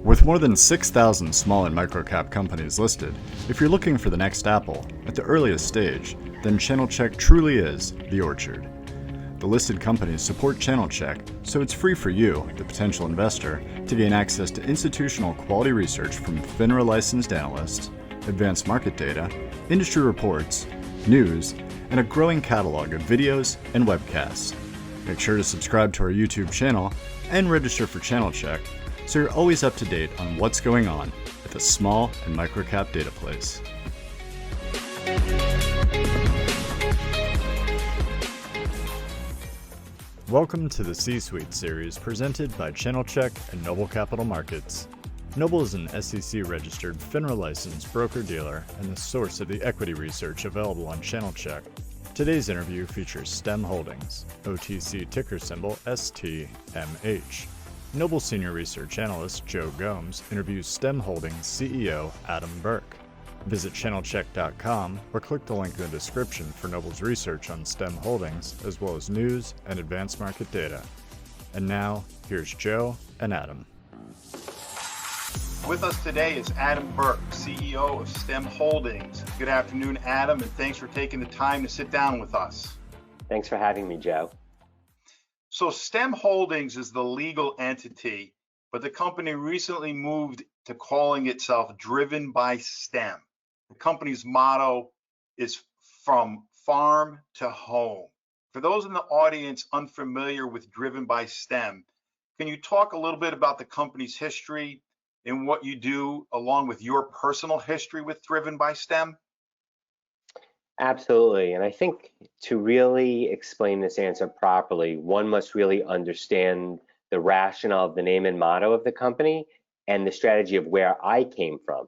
With more than 6,000 small and microcap companies listed, if you're looking for the next apple at the earliest stage, then channelchek truly is the orchard. The listed companies support channelchek, so it's free for you, the potential investor, to gain access to institutional quality research from FINRA licensed analysts, advanced market data, industry reports, news, and a growing catalog of videos and webcasts. Make sure to subscribe to our YouTube channel and register for channelchek so you're always up to date on what's going on at the small and microcap data place. Welcome to the C-Suite series presented by channelchek and Noble Capital Markets. Noble is an SEC-registered FINRA-licensed broker-dealer and the source of the equity research available on channelchek. Today's interview features STEM Holdings, OTC ticker symbol STMH. Noble Senior Research Analyst Joe Gomes interviews STEM Holdings CEO Adam Berk. Visit channelchek.com or click the link in the description for Noble's research on STEM Holdings, as well as news and advanced market data. And now, here's Joe and Adam. With us today is Adam Berk, CEO of STEM Holdings. Good afternoon, Adam, and thanks for taking the time to sit down with us. Thanks for having me, Joe. So STEM Holdings is the legal entity, but the company recently moved to calling itself Driven by STEM. The company's motto is From Farm to Home. For those in the audience unfamiliar with Driven by STEM, can you talk a little bit about the company's history and what you do, along with your personal history with Driven by STEM? Absolutely. And I think to really explain this answer properly, one must really understand the rationale of the name and motto of the company and the strategy of where I came from.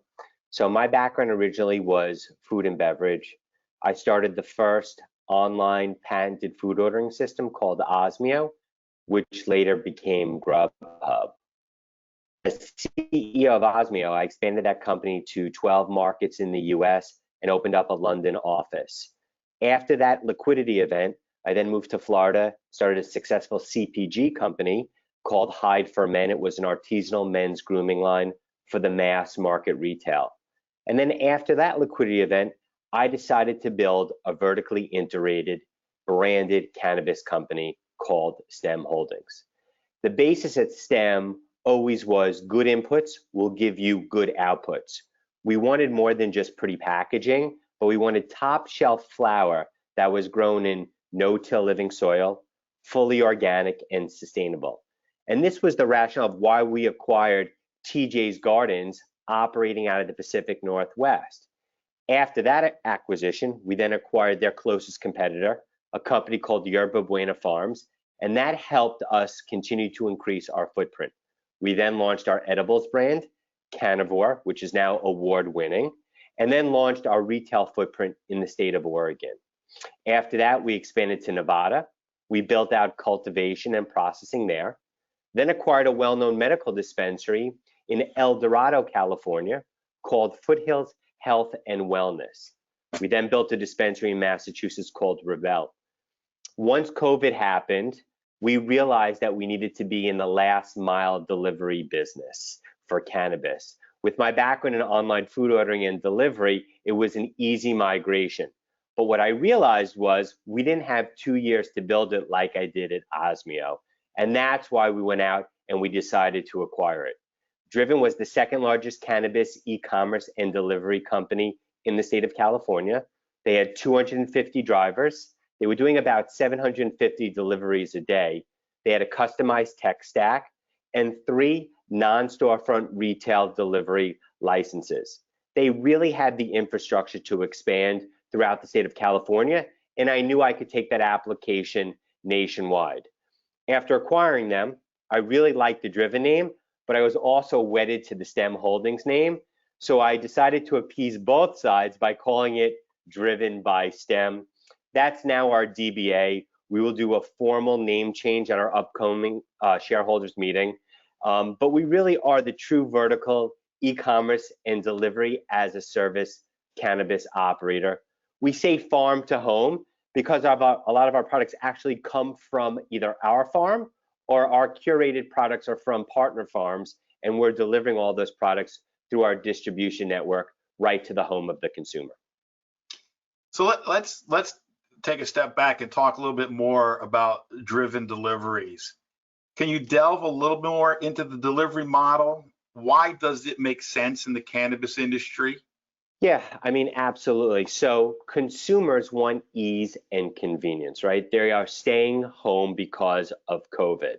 So my background originally was food and beverage. I started the first online patented food ordering system called Osmio, which later became Grubhub. As CEO of Osmio, I expanded that company to 12 markets in the US and opened up a London office. After that liquidity event, I then moved to Florida, started a successful CPG company called Hide for Men. It was an artisanal men's grooming line for the mass market retail. And then after that liquidity event, I decided to build a vertically integrated, branded cannabis company called STEM Holdings. The basis at STEM always was good inputs will give you good outputs. We wanted more than just pretty packaging, but we wanted top shelf flower that was grown in no-till living soil, fully organic and sustainable. And this was the rationale of why we acquired TJ's Gardens operating out of the Pacific Northwest. After that acquisition, we then acquired their closest competitor, a company called Yerba Buena Farms, and that helped us continue to increase our footprint. We then launched our edibles brand, Carnivore, which is now award-winning, and then launched our retail footprint in the state of Oregon. After that, we expanded to Nevada. We built out cultivation and processing there, then acquired a well-known medical dispensary in El Dorado, California, called Foothills Health and Wellness. We then built a dispensary in Massachusetts called Revel. Once COVID happened, we realized that we needed to be in the last mile delivery business for cannabis. With my background in online food ordering and delivery, it was an easy migration. But what I realized was we didn't have 2 years to build it like I did at Osmio. And that's why we went out and we decided to acquire it. Driven was the second largest cannabis e-commerce and delivery company in the state of California. They had 250 drivers. They were doing about 750 deliveries a day. They had a customized tech stack and 3 non-storefront retail delivery licenses. They really had the infrastructure to expand throughout the state of California, and I knew I could take that application nationwide. After acquiring them, I really liked the Driven name, but I was also wedded to the STEM Holdings name, so I decided to appease both sides by calling it Driven by STEM. That's now our DBA. We will do a formal name change at our upcoming shareholders meeting. But we really are the true vertical e-commerce and delivery as a service cannabis operator. We say farm to home because a lot of our products actually come from either our farm or our curated products are from partner farms, and we're delivering all those products through our distribution network right to the home of the consumer. So let's take a step back and talk a little bit more about driven deliveries. Can you delve a little more into the delivery model? Why does it make sense in the cannabis industry? Yeah, I mean, absolutely. So consumers want ease and convenience, right? They are staying home because of COVID.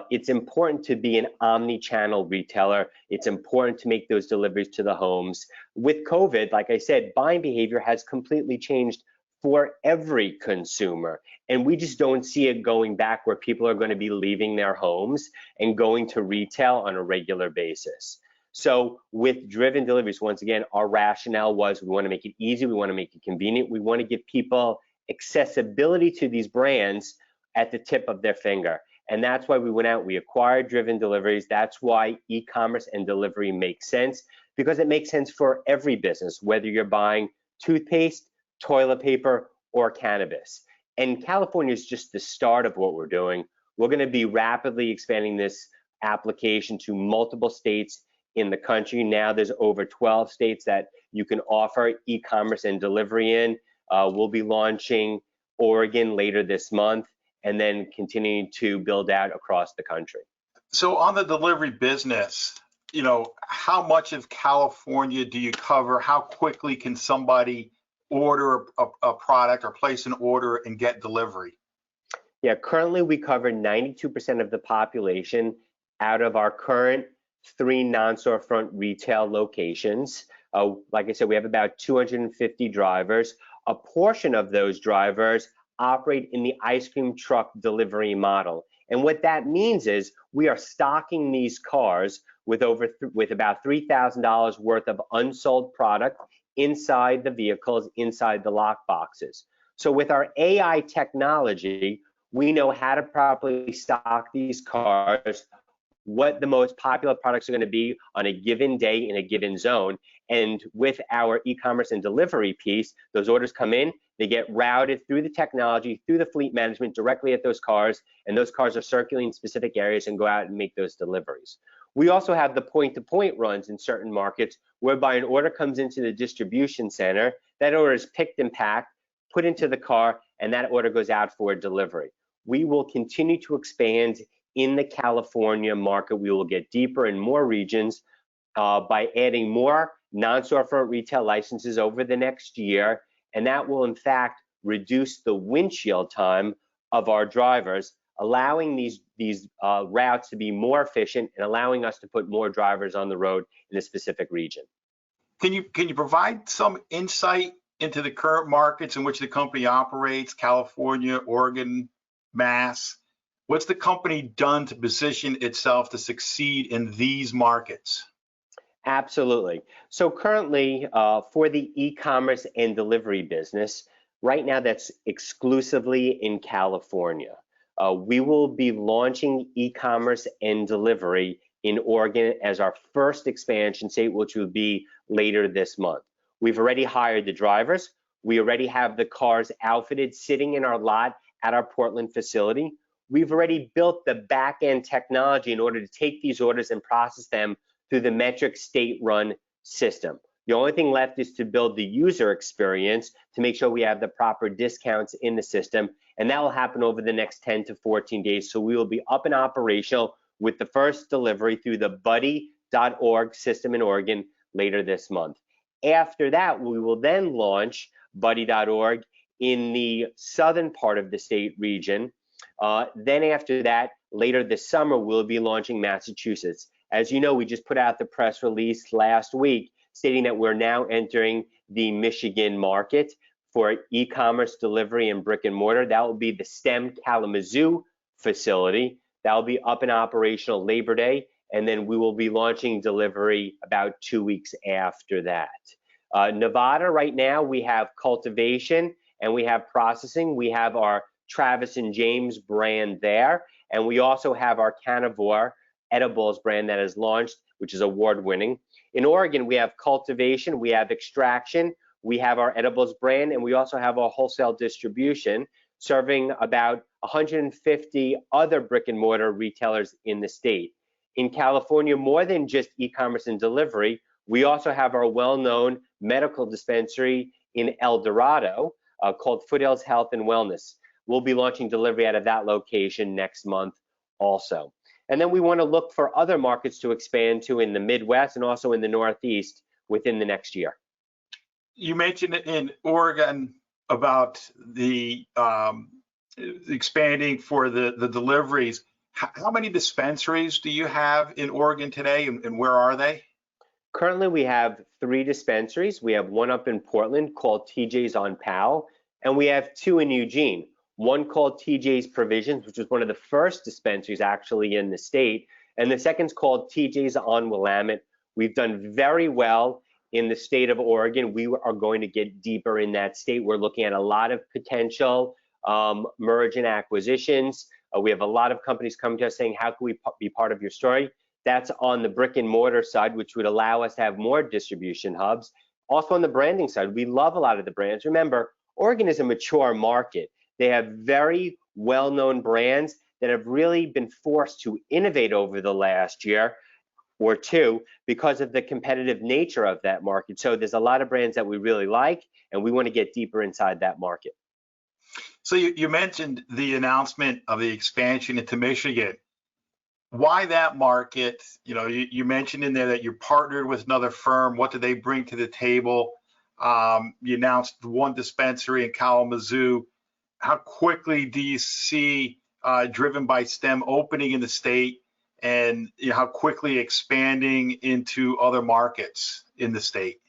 It's important to be an omni-channel retailer. It's important to make those deliveries to the homes. With COVID, like I said, buying behavior has completely changed for every consumer. And we just don't see it going back where people are going to be leaving their homes and going to retail on a regular basis. So with driven deliveries, once again, our rationale was we want to make it easy, we want to make it convenient, we want to give people accessibility to these brands at the tip of their finger. And that's why we went out, we acquired driven deliveries. That's why e-commerce and delivery makes sense, because it makes sense for every business, whether you're buying toothpaste, toilet paper, or cannabis. And California is just the start of what we're doing. We're going to be rapidly expanding this application to multiple states in the country. Now there's over 12 states that you can offer e-commerce and delivery in. We'll be launching Oregon later this month and then continuing to build out across the country. So on the delivery business, you know, how much of California do you cover? How quickly can somebody order a product or place an order and get delivery? Yeah, currently we cover 92% of the population out of our current 3 non-storefront retail locations. Like I said, we have about 250 drivers. A portion of those drivers operate in the ice cream truck delivery model. And what that means is we are stocking these cars with about $3,000 worth of unsold product inside the vehicles, inside the lock boxes. So with our AI technology, we know how to properly stock these cars, what the most popular products are going to be on a given day in a given zone. And with our e-commerce and delivery piece, those orders come in, they get routed through the technology, through the fleet management directly at those cars, and those cars are circulating in specific areas and go out and make those deliveries. We also have the point-to-point runs in certain markets whereby an order comes into the distribution center, that order is picked and packed, put into the car, and that order goes out for delivery. We will continue to expand in the California market. We will get deeper in more regions by adding more non-storefront retail licenses over the next year, and that will in fact reduce the windshield time of our drivers, allowing these routes to be more efficient and allowing us to put more drivers on the road in a specific region. Can you provide some insight into the current markets in which the company operates, California, Oregon, Mass? What's the company done to position itself to succeed in these markets? Absolutely. So currently, for the e-commerce and delivery business, right now that's exclusively in California. We will be launching e-commerce and delivery in Oregon as our first expansion state, which will be later this month. We've already hired the drivers. We already have the cars outfitted, sitting in our lot at our Portland facility. We've already built the back-end technology in order to take these orders and process them through the metric state-run system. The only thing left is to build the user experience to make sure we have the proper discounts in the system, and that will happen over the next 10 to 14 days. So we will be up and operational with the first delivery through the buddy.org system in Oregon later this month. After that, we will then launch buddy.org in the southern part of the state region. Then after that, later this summer, we'll be launching Massachusetts. As you know, we just put out the press release last week stating that we're now entering the Michigan market for e-commerce delivery and brick and mortar. That will be the STEM Kalamazoo facility. That will be up and operational Labor Day, and then we will be launching delivery about 2 weeks after that. Nevada, right now, we have cultivation and we have processing. We have our Travis and James brand there, and we also have our Carnivore edibles brand that is launched, which is award-winning. In Oregon, we have cultivation, we have extraction, we have our edibles brand, and we also have our wholesale distribution, serving about 150 other brick and mortar retailers in the state. In California, more than just e-commerce and delivery, we also have our well-known medical dispensary in El Dorado called Foothills Health and Wellness. We'll be launching delivery out of that location next month also. And then we want to look for other markets to expand to in the Midwest and also in the Northeast within the next year. You mentioned in Oregon about the expanding for the deliveries. How many dispensaries do you have in Oregon today, and where are they? Currently, we have 3 dispensaries. We have one up in Portland called TJ's on Powell, and we have 2 in Eugene. One called TJ's Provisions, which was one of the first dispensaries actually in the state, and the second's called TJ's on Willamette. We've done very well in the state of Oregon. We are going to get deeper in that state. We're looking at a lot of potential merge and acquisitions. We have a lot of companies coming to us saying, how can we be part of your story? That's on the brick and mortar side, which would allow us to have more distribution hubs. Also on the branding side, we love a lot of the brands. Remember, Oregon is a mature market. They have very well-known brands that have really been forced to innovate over the last year or two because of the competitive nature of that market. So there's a lot of brands that we really like, and we want to get deeper inside that market. So you mentioned the announcement of the expansion into Michigan. Why that market? You know, you mentioned in there that you're partnered with another firm. What do they bring to the table? You announced one dispensary in Kalamazoo. How quickly do you see driven by STEM opening in the state, and how quickly expanding into other markets in the state?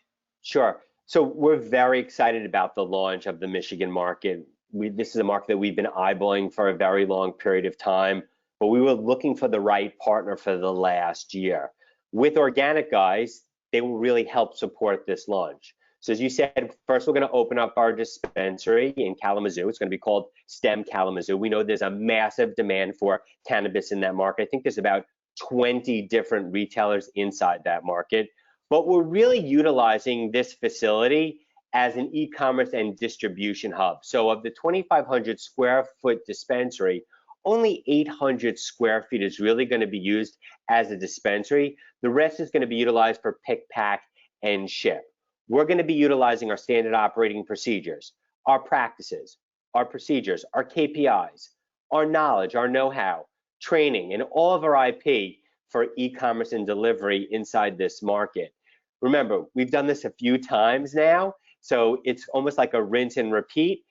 Sure. So we're very excited about the launch of the Michigan market. This is a market that we've been eyeballing for a very long period of time, but we were looking for the right partner for the last year. With Organic Guys, they will really help support this launch. So as you said, first we're going to open up our dispensary in Kalamazoo. It's going to be called STEM Kalamazoo. We know there's a massive demand for cannabis in that market. I think there's about 20 different retailers inside that market. But we're really utilizing this facility as an e-commerce and distribution hub. So of the 2,500 square foot dispensary, only 800 square feet is really going to be used as a dispensary. The rest is going to be utilized for pick, pack, and ship. We're going to be utilizing our standard operating procedures, our practices, our procedures, our KPIs, our knowledge, our know-how, training, and all of our IP for e-commerce and delivery inside this market. Remember, we've done this a few times now, so it's almost like a rinse and repeat.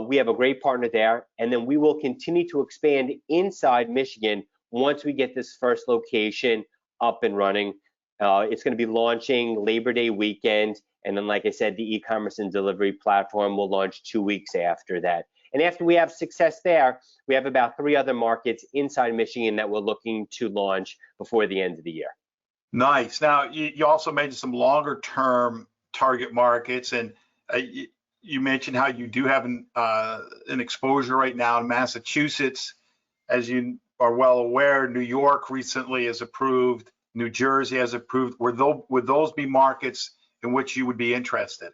We have a great partner there, and then we will continue to expand inside Michigan once we get this first location up and running. It's going to be launching Labor Day weekend, and then, like I said, the e-commerce and delivery platform will launch 2 weeks after that. And after we have success there, we have about 3 other markets inside Michigan that we're looking to launch before the end of the year. Nice. Now, you also mentioned some longer-term target markets, and you mentioned how you do have an exposure right now in Massachusetts. As you are well aware, New York recently has approved, New Jersey has approved. Would those be markets in which you would be interested?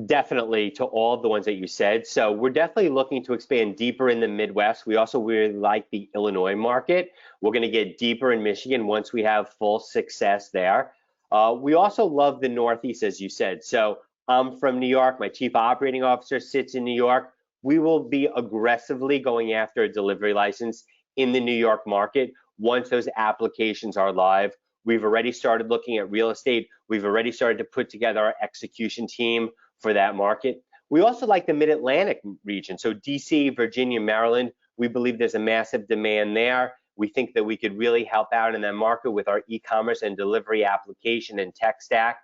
Definitely, to all of the ones that you said. So we're definitely looking to expand deeper in the Midwest. We also really like the Illinois market. We're going to get deeper in Michigan once we have full success there. We also love the Northeast, as you said. So I'm from New York. My chief operating officer sits in New York. We will be aggressively going after a delivery license in the New York market once those applications are live. We've already started looking at real estate. We've already started to put together our execution team for that market. We also like the Mid-Atlantic region. So DC, Virginia, Maryland, we believe there's a massive demand there. We think that we could really help out in that market with our e-commerce and delivery application and tech stack.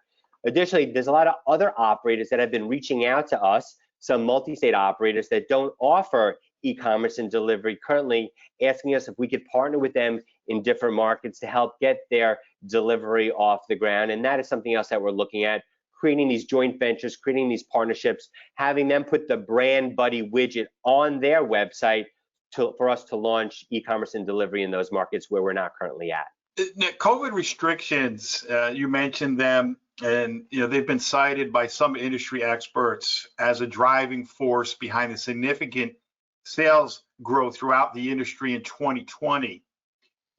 Additionally, there's a lot of other operators that have been reaching out to us, some multi-state operators that don't offer e-commerce and delivery currently, asking us if we could partner with them in different markets to help get their delivery off the ground. And that is something else that we're looking at, creating these joint ventures, creating these partnerships, having them put the Brand Buddy widget on their website for us to launch e-commerce and delivery in those markets where we're not currently at. COVID restrictions, you mentioned them, and they've been cited by some industry experts as a driving force behind the significant sales growth throughout the industry in 2020.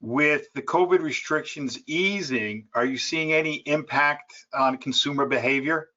With the COVID restrictions easing, are you seeing any impact on consumer behavior?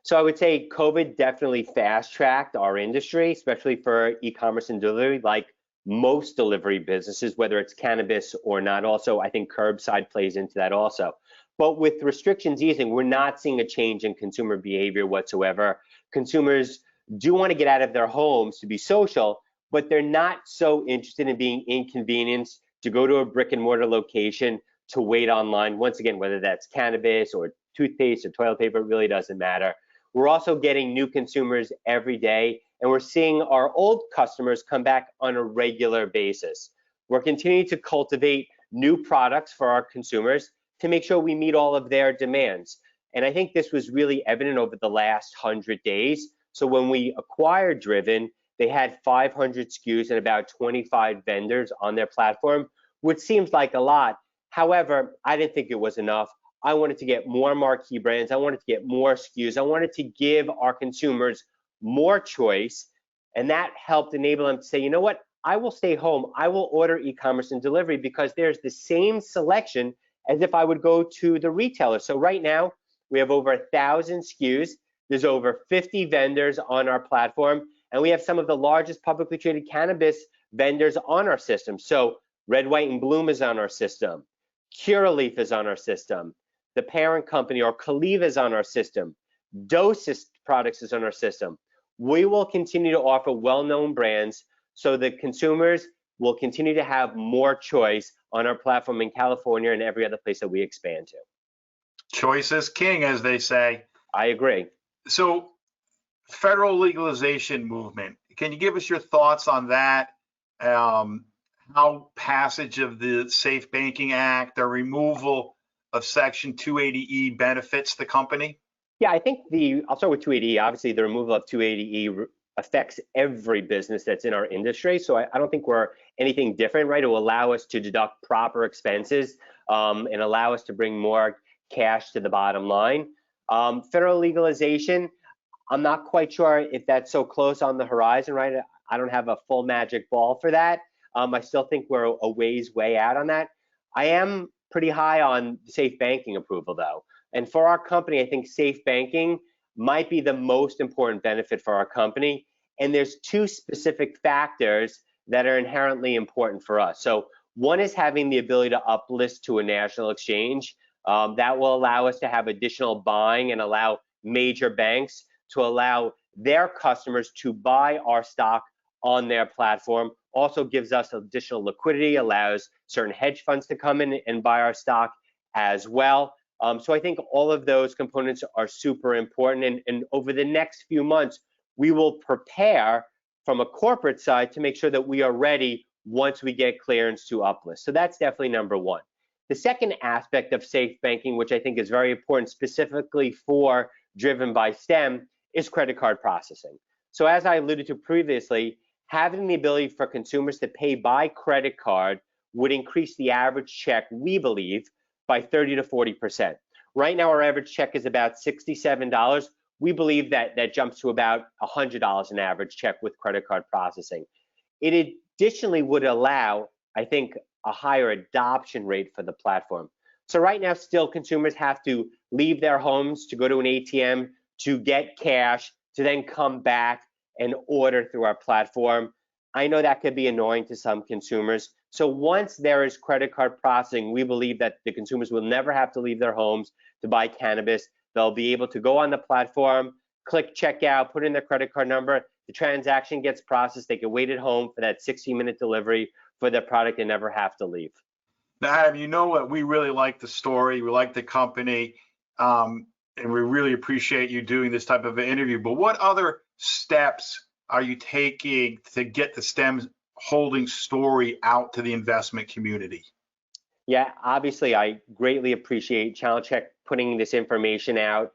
So I would say COVID definitely fast-tracked our industry, especially for e-commerce and delivery, like most delivery businesses, whether it's cannabis or not. Also, I think curbside plays into that also. But with restrictions easing, we're not seeing a change in consumer behavior whatsoever. Consumers do want to get out of their homes to be social, but they're not so interested in being inconvenienced to go to a brick and mortar location to wait online. Once again, whether that's cannabis or toothpaste or toilet paper, it really doesn't matter. We're also getting new consumers every day, and we're seeing our old customers come back on a regular basis. We're continuing to cultivate new products for our consumers to make sure we meet all of their demands. And I think this was really evident over the last 100 days. So when we acquired Driven, they had 500 SKUs and about 25 vendors on their platform, which seems like a lot. However, I didn't think it was enough. I wanted to get more marquee brands. I wanted to get more SKUs. I wanted to give our consumers more choice. And that helped enable them to say, you know what? I will stay home. I will order e-commerce and delivery because there's the same selection as if I would go to the retailer. So right now, we have over 1,000 SKUs. There's over 50 vendors on our platform. And we have some of the largest publicly traded cannabis vendors on our system. So Red, White, and Bloom is on our system. Curaleaf is on our system. The parent company, or Kaliva, is on our system. Dosis Products is on our system. We will continue to offer well-known brands so that consumers will continue to have more choice on our platform in California and every other place that we expand to. Choice is king, as they say. I agree. So, federal legalization movement, can you give us your thoughts on that? How passage of the Safe Banking Act or removal of Section 280E benefits the company? Yeah, I think I'll start with 280E. Obviously, the removal of 280E affects every business that's in our industry. So I don't think we're anything different, right? It will allow us to deduct proper expenses and allow us to bring more cash to the bottom line. Federal legalization, I'm not quite sure if that's so close on the horizon, right? I don't have a full magic ball for that. I still think we're a ways way out on that. I am pretty high on safe banking approval, though. And for our company, I think safe banking might be the most important benefit for our company. And there's two specific factors that are inherently important for us. So one is having the ability to uplist to a national exchange. That will allow us to have additional buying and allow major banks to allow their customers to buy our stock on their platform. Also gives us additional liquidity, allows certain hedge funds to come in and buy our stock as well. So I think all of those components are super important. And over the next few months, we will prepare from a corporate side to make sure that we are ready once we get clearance to uplist. So that's definitely number one. The second aspect of safe banking, which I think is very important specifically for Driven by STEM, is credit card processing. So as I alluded to previously, having the ability for consumers to pay by credit card would increase the average check, we believe, by 30 to 40%. Right now, our average check is about $67. We believe that that jumps to about $100 an average check with credit card processing. It additionally would allow, I think, a higher adoption rate for the platform. So right now, still consumers have to leave their homes to go to an ATM to get cash, to then come back and order through our platform. I know that could be annoying to some consumers. So once there is credit card processing, we believe that the consumers will never have to leave their homes to buy cannabis. They'll be able to go on the platform, click checkout, put in their credit card number, the transaction gets processed, they can wait at home for that 60-minute delivery for their product and never have to leave. Now, Adam, you know what? We really like the story, we like the company, and we really appreciate you doing this type of an interview. But what other steps are you taking to get the STEM Holdings story out to the investment community? Yeah, obviously, I greatly appreciate channelchek putting this information out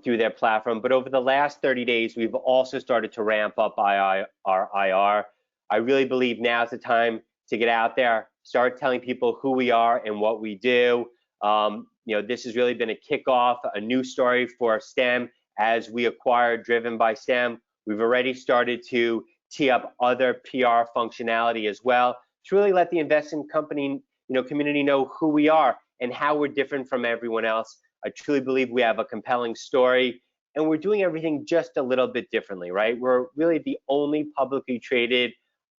through their platform. But over the last 30 days, we've also started to ramp up our IR. I really believe now's the time to get out there, start telling people who we are and what we do. This has really been a kickoff, a new story for STEM as we acquired Driven by STEM. We've already started to tee up other PR functionality as well to really let the investment community know who we are and how we're different from everyone else. I truly believe we have a compelling story, and we're doing everything just a little bit differently, right? We're really the only publicly traded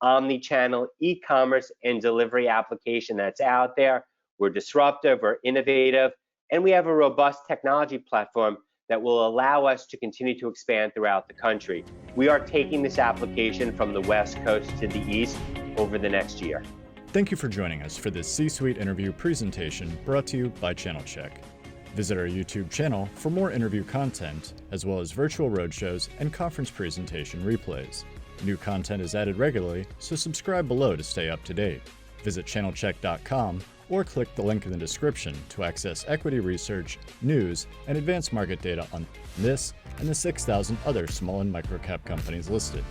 omni-channel e-commerce and delivery application that's out there. We're disruptive, we're innovative, and we have a robust technology platform that will allow us to continue to expand throughout the country. We are taking this application from the West Coast to the East over the next year. Thank you for joining us for this C-Suite interview presentation brought to you by channelchek. Visit our YouTube channel for more interview content, as well as virtual roadshows and conference presentation replays. New content is added regularly, so subscribe below to stay up to date. Visit channelchek.com or click the link in the description to access equity research, news, and advanced market data on this and the 6,000 other small and micro-cap companies listed.